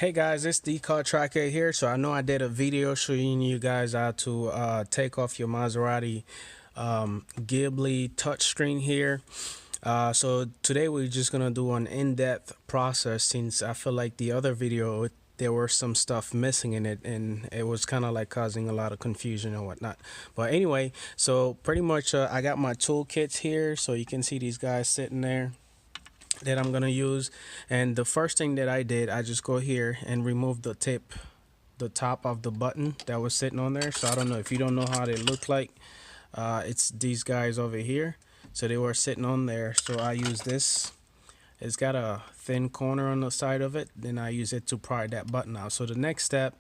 Hey guys, it's the car tracker here. So I know I did a video showing you guys how to take off your Maserati Ghibli touchscreen here. So today we're just gonna do an in-depth process, since I feel like the other video there were some stuff missing in it and it was kind of like causing a lot of confusion and whatnot. But anyway, so pretty much I got my toolkits here, so you can see these guys sitting there that I'm gonna use. And the first thing that I did, I just go here and remove the top of the button that was sitting on there. So I don't know if you don't know how they look like. It's these guys over here, so they were sitting on there. So I use this. It's got a thin corner on the side of it, then I use it to pry that button out. So the next step,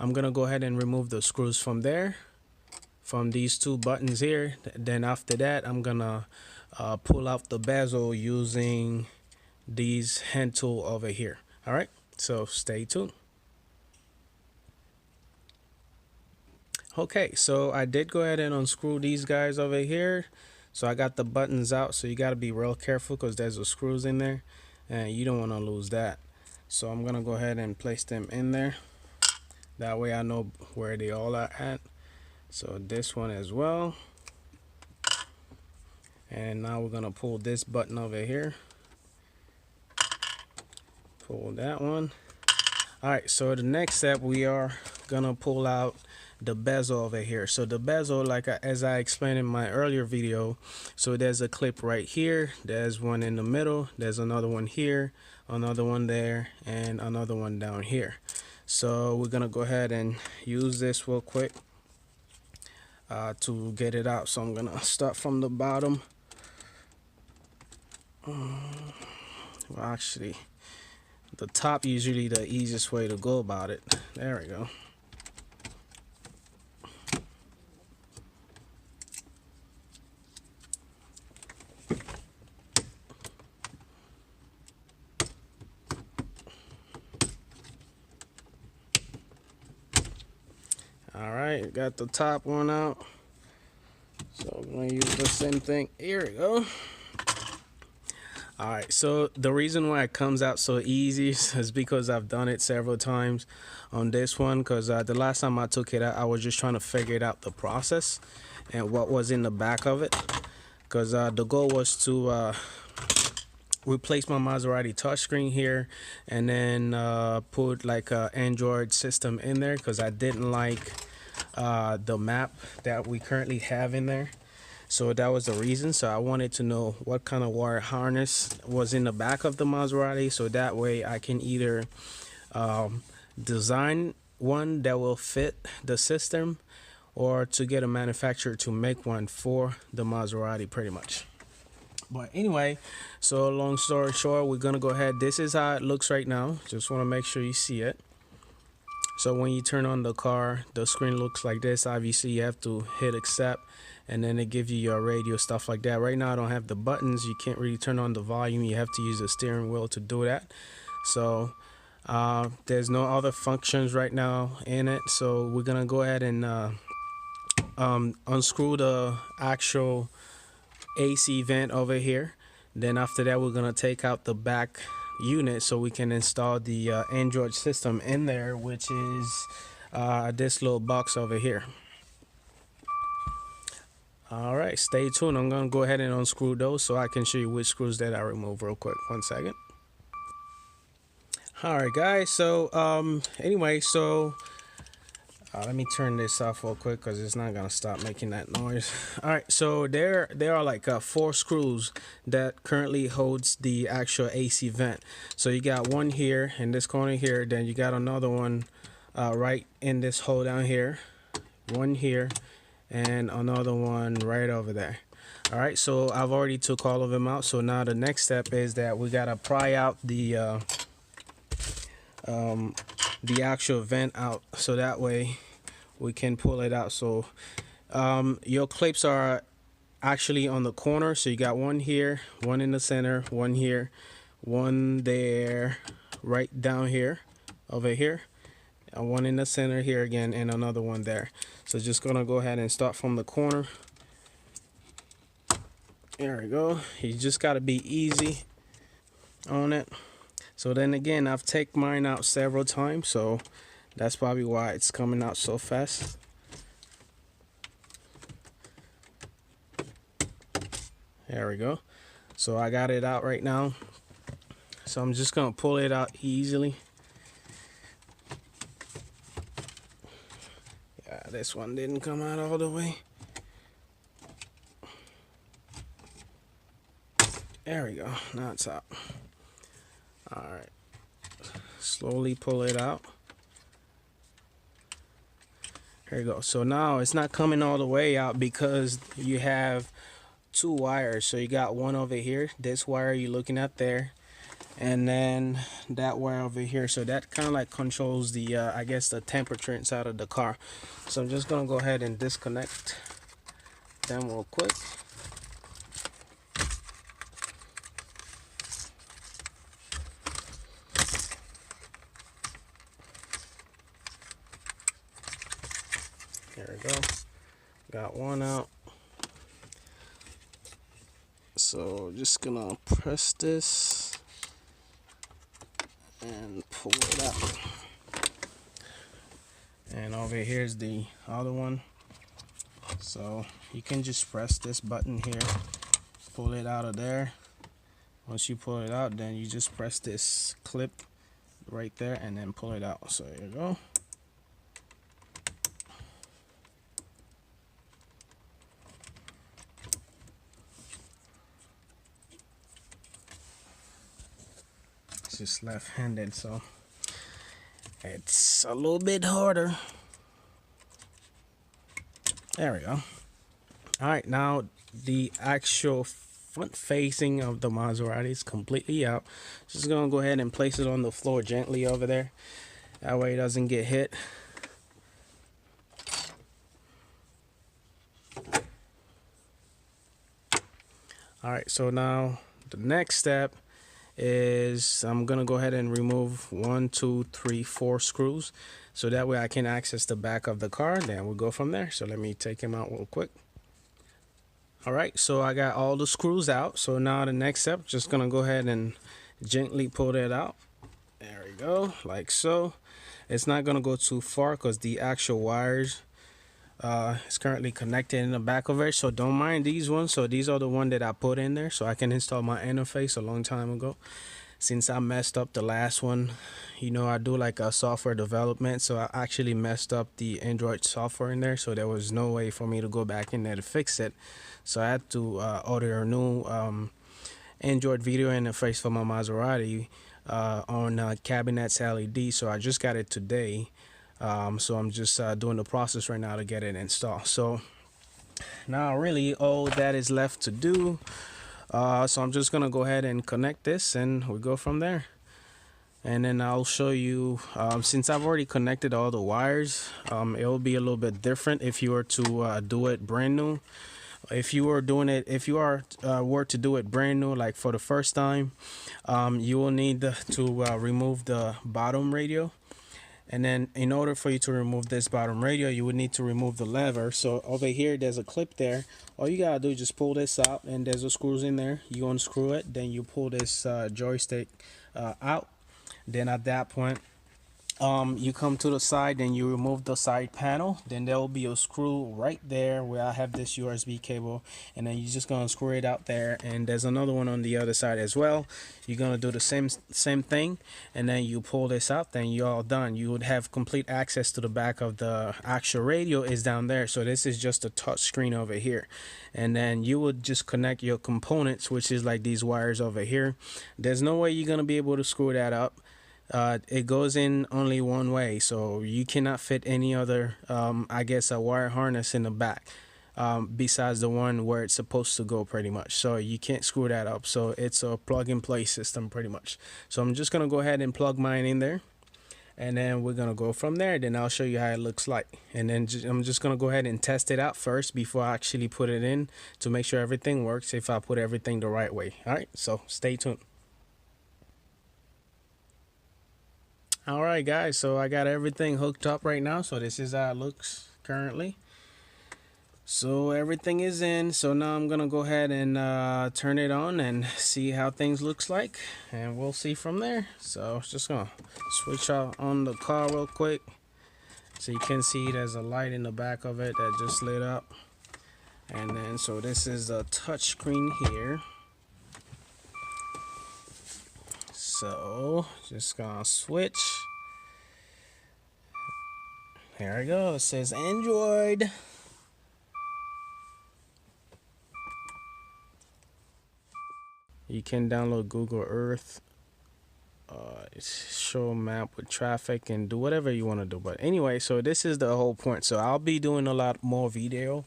I'm gonna go ahead and remove the screws from there, from these two buttons here. Then after that, I'm gonna pull out the bezel using these hand tool over here. All right, so stay tuned. Okay, so I did go ahead and unscrew these guys over here. So I got the buttons out, so you got to be real careful because there's the screws in there and you don't want to lose that. So I'm gonna go ahead and place them in there, that way I know where they all are at. So this one as well, and now we're gonna pull this button over here, pull that one. All right, so the next step, we are gonna pull out the bezel over here. So the bezel, like as I explained in my earlier video, so there's a clip right here, there's one in the middle, there's another one here, another one there, and another one down here. So we're gonna go ahead and use this real quick to get it out. So I'm gonna start from the bottom. Well, actually, the top usually the easiest way to go about it. There we go. All right, got the top one out. So I'm gonna use the same thing. Here we go. All right, so the reason why it comes out so easy is because I've done it several times on this one, because the last time I took it out, I was just trying to figure out the process and what was in the back of it, because the goal was to replace my Maserati touchscreen here and then put like a Android system in there, because I didn't like the map that we currently have in there. So that was the reason. So I wanted to know what kind of wire harness was in the back of the Maserati, so that way I can either design one that will fit the system, or to get a manufacturer to make one for the Maserati pretty much. But anyway, so long story short, we're gonna go ahead. This is how it looks right now. Just want to make sure you see it. So when you turn on the car, the screen looks like this. Obviously you have to hit accept, and then it gives you your radio, stuff like that. Right now I don't have the buttons. You can't really turn on the volume. You have to use the steering wheel to do that. So there's no other functions right now in it. So we're gonna go ahead and unscrew the actual AC vent over here. Then after that, we're gonna take out the back unit so we can install the Android system in there, which is this little box over here. All right, stay tuned. I'm gonna go ahead and unscrew those so I can show you which screws that I remove real quick. 1 second. All right, guys, so anyway, so let me turn this off real quick because it's not gonna stop making that noise. All right, so there are like 4 screws that currently holds the actual AC vent. So you got one here in this corner here, then you got another one right in this hole down here, one here, and another one right over there. All right, so I've already took all of them out. So now the next step is that we gotta pry out the actual vent out, so that way we can pull it out. So your clips are actually on the corner, so you got one here, one in the center, one here, one there, right down here over here, and one in the center here again, and another one there. So just gonna go ahead and start from the corner. There we go. You just gotta be easy on it. So then again, I've taken mine out several times, so that's probably why it's coming out so fast. There we go. So I got it out right now. So I'm just gonna pull it out easily. Yeah, this one didn't come out all the way. There we go. Now it's out. All right. Slowly pull it out. There you go. So now it's not coming all the way out because you have two wires. So you got one over here, this wire you're looking at there, and then that wire over here. So that kind of like controls the I guess the temperature inside of the car. So I'm just gonna go ahead and disconnect them real quick. There we go. Got one out. So just gonna press this and pull it out. And over here's the other one. So you can just press this button here, pull it out of there. Once you pull it out, then you just press this clip right there and then pull it out. So there you go. It's just left-handed, so it's a little bit harder. There we go. All right, now the actual front facing of the Maserati is completely out. Just gonna go ahead and place it on the floor gently over there. That way it doesn't get hit. All right, so now the next step is I'm gonna go ahead and remove 1, 2, 3, 4 screws, so that way I can access the back of the car. Then we'll go from there. So let me take him out real quick. All right, so I got all the screws out. So now the next step, just gonna go ahead and gently pull that out. There we go, like so. It's not gonna go too far because the actual wires is currently connected in the back of it, so don't mind these ones. So these are the one that I put in there so I can install my interface a long time ago, since I messed up the last one. You know, I do like a software development, so I actually messed up the Android software in there, so there was no way for me to go back in there to fix it. So I had to order a new Android video interface for my Maserati on Cabinets LED. So I just got it today. So I'm just doing the process right now to get it installed. So now really all that is left to do, so I'm just gonna go ahead and connect this and we go from there. And then I'll show you, since I've already connected all the wires, it will be a little bit different if you were to do it brand new. If you were doing it, if you were to do it brand new, like for the first time, you will need to remove the bottom radio. And then in order for you to remove this bottom radio, you would need to remove the lever. So over here, there's a clip there. All you gotta do is just pull this out, and there's the screws in there. You unscrew it, then you pull this joystick out. Then at that point, you come to the side, then you remove the side panel. Then there will be a screw right there where I have this USB cable, and then you're just gonna screw it out there. And there's another one on the other side as well. You're gonna do the same thing, and then you pull this out. Then you're all done. You would have complete access to the back of the actual radio is down there. So this is just a touch screen over here, and then you would just connect your components, which is like these wires over here. There's no way you're gonna be able to screw that up. It goes in only one way, so you cannot fit any other I guess a wire harness in the back besides the one where it's supposed to go, pretty much. So you can't screw that up. So it's a plug and play system pretty much. So I'm just gonna go ahead and plug mine in there, and then we're gonna go from there. Then I'll show you how it looks like, and then I'm just gonna go ahead and test it out first before I actually put it in, to make sure everything works, if I put everything the right way. All right, so stay tuned. All right, guys, so I got everything hooked up right now. So this is how it looks currently. So everything is in. So now I'm gonna go ahead and turn it on and see how things looks like, and we'll see from there. So just gonna switch out on the car real quick, so you can see there's a light in the back of it that just lit up. And then so this is a touch screen here. So just gonna switch. There we go. It says Android. You can download Google Earth, show a map with traffic, and do whatever you want to do. But anyway, so this is the whole point. So I'll be doing a lot more video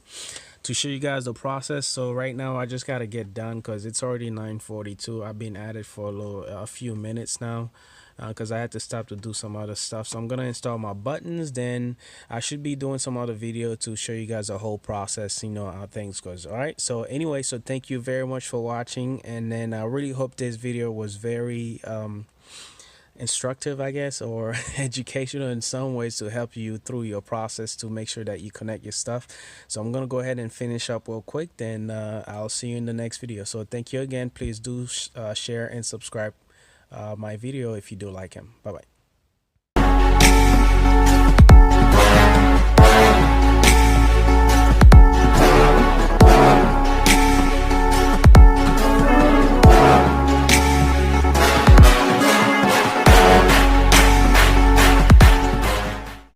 to show you guys the process. So right now I just got to get done because it's already 9:42. I've been at it for a few minutes now, because I had to stop to do some other stuff. So I'm gonna install my buttons, then I should be doing some other video to show you guys the whole process, you know, how things goes. All right, so anyway, so thank you very much for watching, and then I really hope this video was very instructive, I guess, or educational in some ways to help you through your process to make sure that you connect your stuff. So I'm gonna go ahead and finish up real quick, then I'll see you in the next video. So thank you again. Please do share and subscribe my video if you do like him. Bye bye.